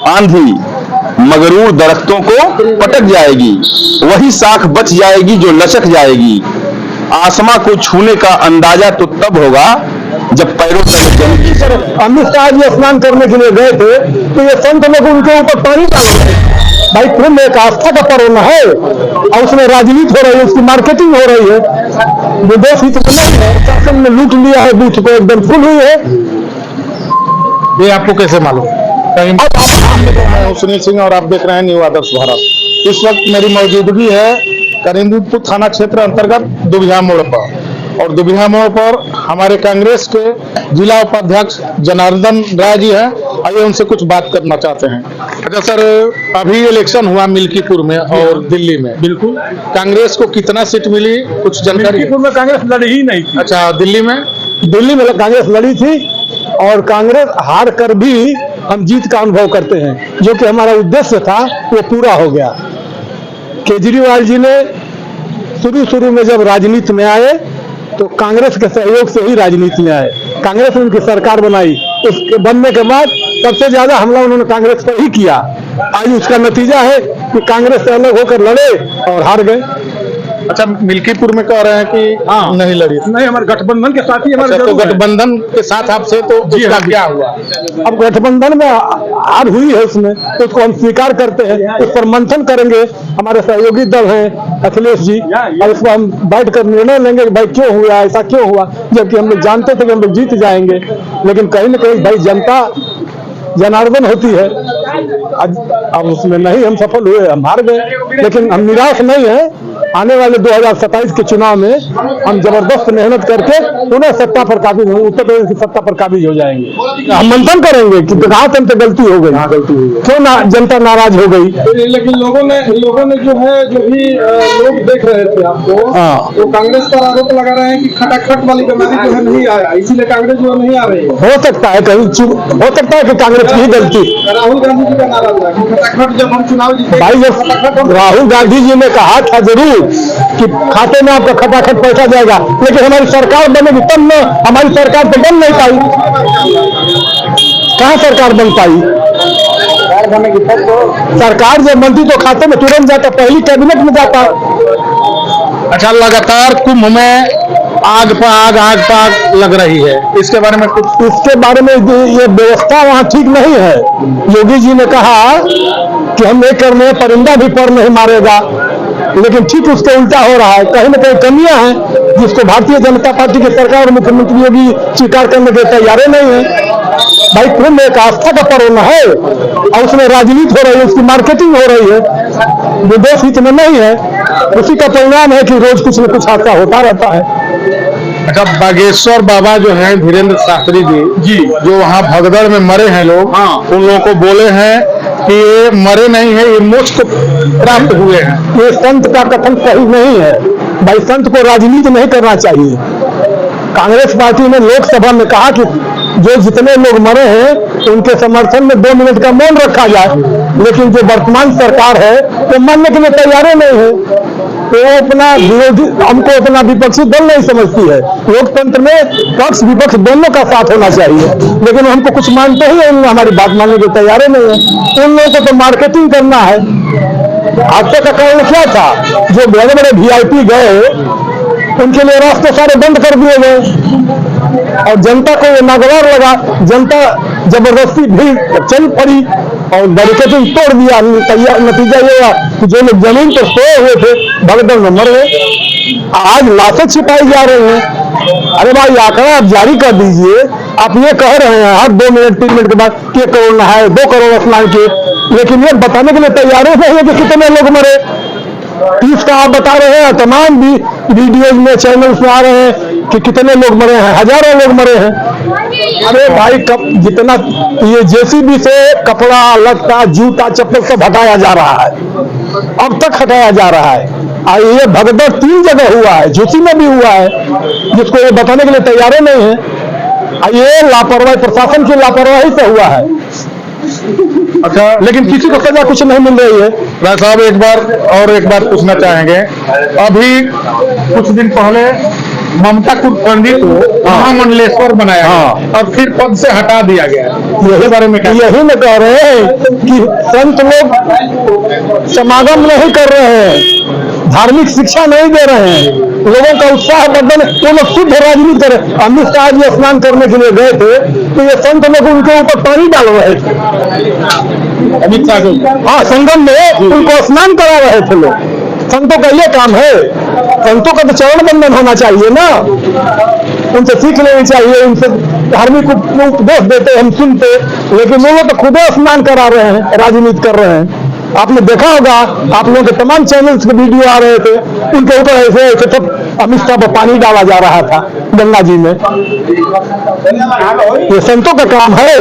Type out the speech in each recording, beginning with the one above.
आंधी मगरूर दरख्तों को पटक जाएगी, वही शाख बच जाएगी जो लचक जाएगी। आसमां को छूने का अंदाजा तो तब होगा जब पैरों तले जमेगी। अमित शाह जी स्नान करने के लिए गए थे तो ये संत लोग उनके ऊपर पानी डाल रहे हैं। भाई कुंभ एक आस्था का पर्व है और उसमें राजनीति हो रही है, उसकी मार्केटिंग हो रही है। विदेश हित में नहीं है, शासन ने लूट लिया है, बूथ को एकदम फुल हुई है। ये आपको कैसे मालूम? मैं सुनील सिंह और आप देख रहे हैं न्यू आदर्श भारत। इस वक्त मेरी मौजूदगी है करीमपुर थाना क्षेत्र अंतर्गत दुबिया मोड़ पर, और दुबिया मोड़ पर हमारे कांग्रेस के जिला उपाध्यक्ष जनार्दन राय जी हैं। आइए उनसे कुछ बात करना चाहते हैं। अच्छा सर, अभी इलेक्शन हुआ मिल्कीपुर में और दिल्ली में, बिल्कुल कांग्रेस को कितना सीट मिली, कुछ जानकारी? मिल्कीपुर में कांग्रेस लड़ी ही नहीं थी। अच्छा, दिल्ली में कांग्रेस लड़ी थी और कांग्रेस हार कर भी हम जीत का अनुभव करते हैं, जो कि हमारा उद्देश्य था वो पूरा हो गया। केजरीवाल जी ने शुरू में जब राजनीति में आए तो कांग्रेस के सहयोग से ही राजनीति में आए। कांग्रेस ने उनकी सरकार बनाई, उसके बनने के बाद सबसे ज्यादा हमला उन्होंने कांग्रेस पर ही किया। आज उसका नतीजा है कि कांग्रेस से अलग होकर लड़े और हार गए। अच्छा, मिल्कीपुर में कह रहे हैं कि नहीं लड़ी? नहीं, हमारे गठबंधन के साथ ही हमारे। तो गठबंधन के साथ आपसे तो उसका क्या हुआ? अब गठबंधन में हार हुई है, उसमें तो उसको हम स्वीकार करते हैं, उस पर मंथन करेंगे। हमारे सहयोगी दल हैं अखिलेश जी, और उसको हम बैठ कर निर्णय लेंगे कि भाई क्यों हुआ, ऐसा क्यों हुआ, जबकि हम लोग जानते थे कि हम लोग जीत जाएंगे। लेकिन कहीं ना कहीं भाई जनता जनार्दन होती है, अब उसमें नहीं हम सफल हुए, हम हार गए। लेकिन हम निराश नहीं है। आने वाले 2027 के चुनाव में हम जबरदस्त मेहनत करके पुनः सत्ता पर काबिज होंगे, उत्तर प्रदेश की सत्ता पर काबिज हो जाएंगे। हम मंथन करेंगे कि कहाँ से हमसे गलती हो गई, क्यों जनता नाराज हो गई। लेकिन लोगों ने जो है, जो भी लोग देख रहे थे आपको, तो कांग्रेस पर आरोप लगा रहे हैं कि खटाखट वाली बीमारी जो है नहीं आया, इसीलिए कांग्रेस जो नहीं आ रही है। हो सकता है कहीं हो सकता है कि कांग्रेस की गलती। राहुल गांधी जी का नारा था कि खटाखट जब हम चुनाव जीते, भाई जब राहुल गांधी जी ने कहा था जरूर कि खाते में आपका खटाखट पैसा जाएगा, लेकिन हमारी सरकार बनेगी तब न, हमारी सरकार तो बन नहीं पाई। कहाँ सरकार बन पाई? सरकार जब बनती तो खाते में तुरंत जाता, पहली कैबिनेट में जाता। अच्छा, लगातार कुंभ में आग पर आग लग रही है, इसके बारे में कुछ? इसके बारे में ये व्यवस्था वहाँ ठीक नहीं है। योगी जी ने कहा कि हम ये करने परिंदा भी पर नहीं मारेगा, लेकिन ठीक उसके उल्टा हो रहा है। कहीं न कहीं कमियां हैं जिसको भारतीय जनता पार्टी की सरकार और मुख्यमंत्री योगी स्वीकार करने के तैयार नहीं है। भाई कुंभ एक आस्था का पर्व है और उसमें राजनीति हो रही है, उसकी मार्केटिंग हो रही है, विदेश हित में नहीं है। उसी का परिणाम है कि रोज कुछ न कुछ हादसा होता रहता है। अच्छा, बागेश्वर बाबा जो हैं धीरेन्द्र शास्त्री जी जो वहाँ भगदड़ में मरे हैं लोग, उन लोगों को बोले हैं कि ये मरे नहीं है, ये मोक्ष को प्राप्त हुए हैं। ये संत का कथन सही नहीं है। भाई संत को राजनीति नहीं करना चाहिए। कांग्रेस पार्टी ने लोकसभा में कहा कि जो जितने लोग मरे हैं उनके समर्थन में 2 मिनट का मौन रखा जाए, लेकिन जो वर्तमान सरकार है वो मानने के लिए तैयार नहीं है। तो वो अपना विरोधी, हमको अपना विपक्षी दल नहीं समझती है। लोकतंत्र में पक्ष विपक्ष दोनों का साथ होना चाहिए, लेकिन हमको कुछ मानते ही हैं, हमारी बात मानने के तैयार नहीं है। उन लोगों को तो मार्केटिंग करना है। हादसे का कारण क्या था? जो बड़े बड़े VIP गए उनके लिए रास्ते सारे बंद कर दिए गए और जनता को ये नागवार लगा। जनता जबरदस्ती भीड़ चल पड़ी और बैरिकेडिंग तोड़ दिया। नतीजा ये हुआ कि जो लोग जमीन पर सोए हुए थे भगदड़ में मर गए। आज लाशें छिपाई जा रही हैं। अरे भाई, आंकड़ा आप जारी कर दीजिए। आप ये कह रहे हैं हर 2 मिनट 3 मिनट के बाद 1 करोड़ नहाए, 2 करोड़ स्नान किए, लेकिन ये बताने के लिए तैयार नहीं है कि कितने लोग मरे। 30 का आप बता रहे हैं, तमाम भी वीडियोज में चैनल्स में आ रहे हैं कि कितने लोग मरे हैं, हजारों लोग मरे हैं। अरे भाई, जितना ये JCB से कपड़ा लत्ता जूता चप्पल सब हटाया जा रहा है, अब तक हटाया जा रहा है। और ये भगदड़ 3 जगह हुआ है, झूसी में भी हुआ है, जिसको ये बताने के लिए तैयार नहीं है। ये लापरवाही, प्रशासन की लापरवाही से हुआ है। अच्छा, लेकिन किसी को सजा कुछ नहीं मिल रही है। राय साहब, एक बात पूछना चाहेंगे। अभी कुछ दिन पहले ममता पंडित को महामंडलेश्वर बनाया गया और फिर पद से हटा दिया गया। यही बारे में यही में कह रहे हैं कि संत लोग समागम नहीं कर रहे हैं, धार्मिक शिक्षा नहीं दे रहे हैं, लोगों का उत्साह वर्धन, वो लोग शुद्ध राजनीति कर रहे। अमित शाह जी स्नान करने के लिए गए थे तो ये संत लोग उनके ऊपर पानी डाल रहे थे। अमित शाह हाँ, संगम में उनको स्नान करा रहे थे लोग। संतों का ये काम है, संतों का तो चरण बंदन होना चाहिए ना, उनसे सीख लेनी चाहिए, उनसे धार्मिक उपदेश देते हम सुनते, लेकिन वो लोग तो खुद स्नान करा रहे हैं, राजनीति कर रहे हैं। आपने देखा होगा, आप लोगों के तमाम चैनल्स के वीडियो आ रहे थे, उनके ऊपर ऐसे ऐसे सब अमित शाह पर पानी डाला जा रहा था गंगा जी में। ये संतों का काम है।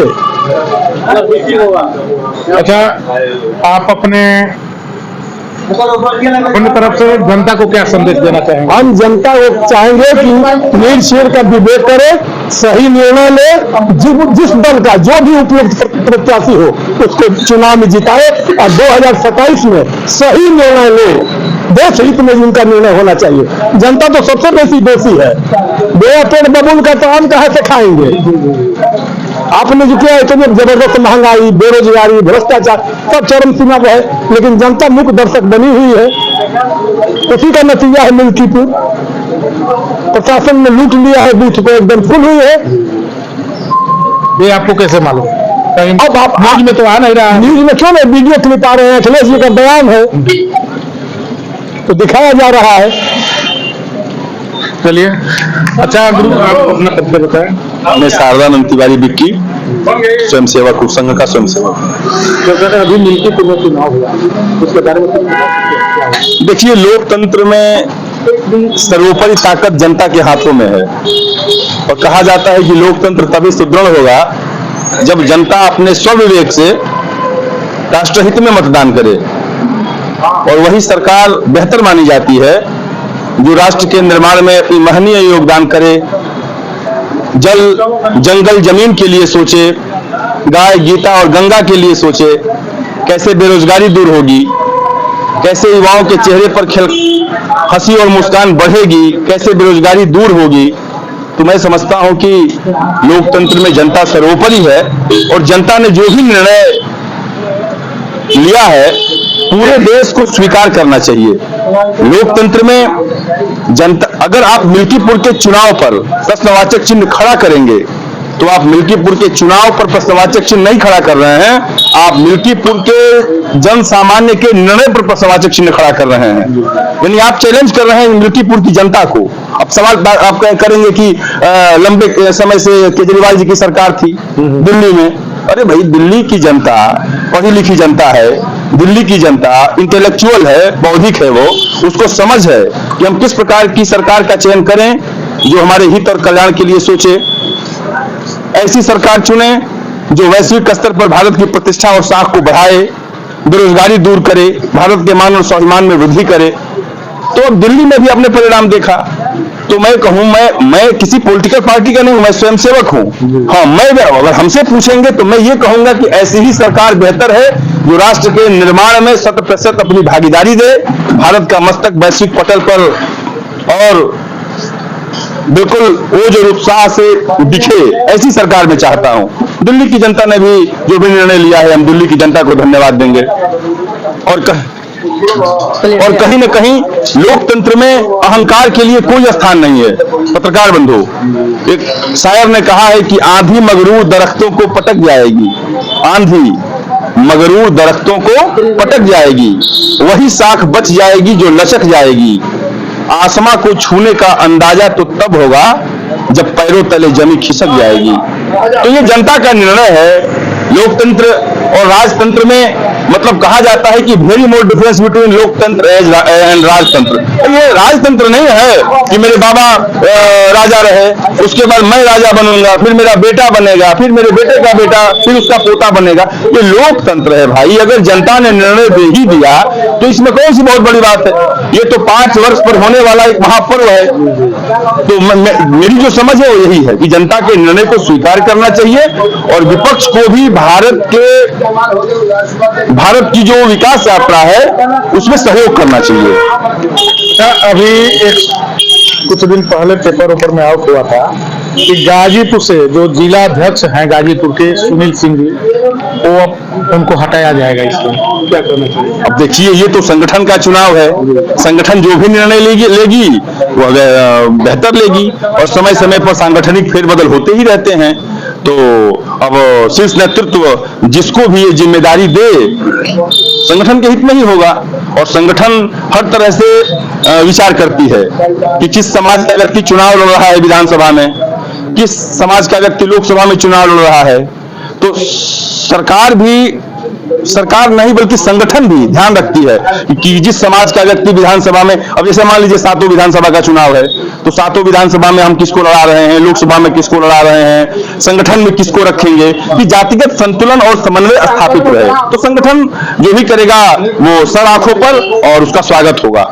अच्छा, आप अपने तरफ से जनता को क्या संदेश देना चाहेंगे? हम जनता को चाहेंगे कि नीर शेर का विवेक करे, सही निर्णय ले, जिस दल का जो भी उपयुक्त प्रत्याशी हो उसको चुनाव में जिताए और 2027 में सही निर्णय ले। देश हित में जिनका निर्णय होना चाहिए। जनता तो सबसे बेसी दोषी है। बेड़ा पेड़ बबूल का तो हम कहाँ से खाएंगे? आपने जो किया इतनी जबरदस्त महंगाई, बेरोजगारी, भ्रष्टाचार सब चरम सीमा पर है, लेकिन जनता मुख्य दर्शक बनी हुई है। उसी का नतीजा है मिल्कीपुर। प्रशासन ने लूट लिया है, बूथ को एकदम फुल हुई है। ये आपको कैसे मालूम? अब आप न्यूज में तो आ नहीं रहा है। न्यूज में क्यों नहीं वीडियो क्लिप आ रहे हैं? अखिलेश जी का बयान है तो दिखाया जा रहा है। चलिए, अच्छा गुरु, आप अपना परिचय बताएं। मैं शारदानंद तिवारी बिक्की, स्वयं सेवक हूँ, संघ का स्वयं सेवक। अभी मिल्कीपुर में चुनाव हुआ, उसके बारे में देखिए, लोकतंत्र में सर्वोपरि ताकत जनता के हाथों में है और कहा जाता है कि लोकतंत्र तभी सुदृढ़ होगा जब जनता अपने स्वविवेक से राष्ट्रहित में मतदान करे, और वही सरकार बेहतर मानी जाती है जो राष्ट्र के निर्माण में अपनी महनीय योगदान करे, जल जंगल जमीन के लिए सोचे, गाय गीता और गंगा के लिए सोचे, कैसे बेरोजगारी दूर होगी, कैसे युवाओं के चेहरे पर हंसी और मुस्कान बढ़ेगी, कैसे बेरोजगारी दूर होगी। तो मैं समझता हूं कि लोकतंत्र में जनता सर्वोपरि है और जनता ने जो भी निर्णय लिया है पूरे देश को स्वीकार करना चाहिए। लोकतंत्र में जनता, अगर आप मिल्कीपुर के चुनाव पर प्रश्नवाचक चिन्ह खड़ा करेंगे तो आप मिल्कीपुर के चुनाव पर प्रश्नवाचक चिन्ह नहीं खड़ा कर रहे हैं, आप मिल्कीपुर के जन सामान्य के निर्णय पर प्रश्नवाचक चिन्ह खड़ा कर रहे हैं। यानी आप चैलेंज कर रहे हैं मिल्कीपुर की जनता को। अब सवाल आप करेंगे कि लंबे समय से केजरीवाल जी की सरकार थी दिल्ली में। अरे भाई, दिल्ली की जनता पढ़ी लिखी जनता है, दिल्ली की जनता इंटेलेक्चुअल है, बौद्धिक है, वो उसको समझ है कि हम किस प्रकार की सरकार का चयन करें जो हमारे हित और कल्याण के लिए सोचे। ऐसी सरकार चुने जो वैश्विक स्तर पर भारत की प्रतिष्ठा और साख को बढ़ाए, बेरोजगारी दूर करे, भारत के मान और स्वाभिमान में वृद्धि करे। तो अब दिल्ली में भी अपने परिणाम देखा। तो मैं कहूं, मैं किसी पॉलिटिकल पार्टी का नहीं हूं, मैं स्वयंसेवक हूं। हाँ, मैं अगर हमसे पूछेंगे तो मैं ये कहूंगा कि ऐसी ही सरकार बेहतर है जो राष्ट्र के निर्माण में 100% अपनी भागीदारी दे, भारत का मस्तक वैश्विक पटल पर और बिल्कुल ओज और उत्साह से दिखे, ऐसी सरकार मैं चाहता हूं। दिल्ली की जनता ने भी जो भी निर्णय लिया है, हम दिल्ली की जनता को धन्यवाद देंगे। और कहीं न कहीं लोकतंत्र में अहंकार के लिए कोई स्थान नहीं है। पत्रकार बंधु, एक शायर ने कहा है कि आंधी मगरूर दरख्तों को पटक जाएगी, आंधी मगरूर दरख्तों को पटक जाएगी, वही साख बच जाएगी जो लचक जाएगी। आसमां को छूने का अंदाजा तो तब होगा जब पैरों तले जमी खिसक जाएगी। तो ये जनता का निर्णय है। लोकतंत्र और राजतंत्र में मतलब कहा जाता है कि वेरी मोर डिफरेंस बिटवीन लोकतंत्र एंड राजतंत्र। ये राजतंत्र नहीं है कि मेरे बाबा राजा रहे, उसके बाद मैं राजा बनूंगा, फिर मेरा बेटा बनेगा, फिर मेरे बेटे का बेटा, फिर उसका पोता बनेगा। ये लोकतंत्र है भाई। अगर जनता ने निर्णय दे ही दिया तो इसमें कौन सी बहुत बड़ी बात है। ये तो 5 वर्ष पर होने वाला एक महापर्व है। तो मेरी जो समझ है वो यही है कि जनता के निर्णय को स्वीकार करना चाहिए और विपक्ष को भी भारत की जो विकास यात्रा है उसमें सहयोग करना चाहिए। अभी एक कुछ दिन पहले पेपर ऊपर में आउट हुआ था कि गाजीपुर से जो जिला अध्यक्ष हैं गाजीपुर के सुनील सिंह जी, वो अब उनको हटाया जाएगा। इसमें क्या करना चाहिए? अब देखिए, ये तो संगठन का चुनाव है, संगठन जो भी निर्णय लेगी वो बेहतर लेगी, और समय समय पर सांगठनिक फेरबदल होते ही रहते हैं। तो अब शीर्ष नेतृत्व जिसको भी ये जिम्मेदारी दे, संगठन के हित में ही होगा। और संगठन हर तरह से विचार करती है कि किस समाज का व्यक्ति चुनाव लड़ रहा है विधानसभा में, किस समाज का व्यक्ति लोकसभा में चुनाव लड़ रहा है। तो सरकार नहीं बल्कि संगठन भी ध्यान रखती है कि जिस समाज का व्यक्ति विधानसभा में, अब जैसे मान लीजिए 7 विधानसभा का चुनाव है, तो 7 विधानसभा में हम किसको लड़ा रहे हैं, लोकसभा में किसको लड़ा रहे हैं, संगठन में किसको रखेंगे, कि जातिगत संतुलन और समन्वय स्थापित रहे। तो संगठन जो भी करेगा वो सब आंखों पर, और उसका स्वागत होगा।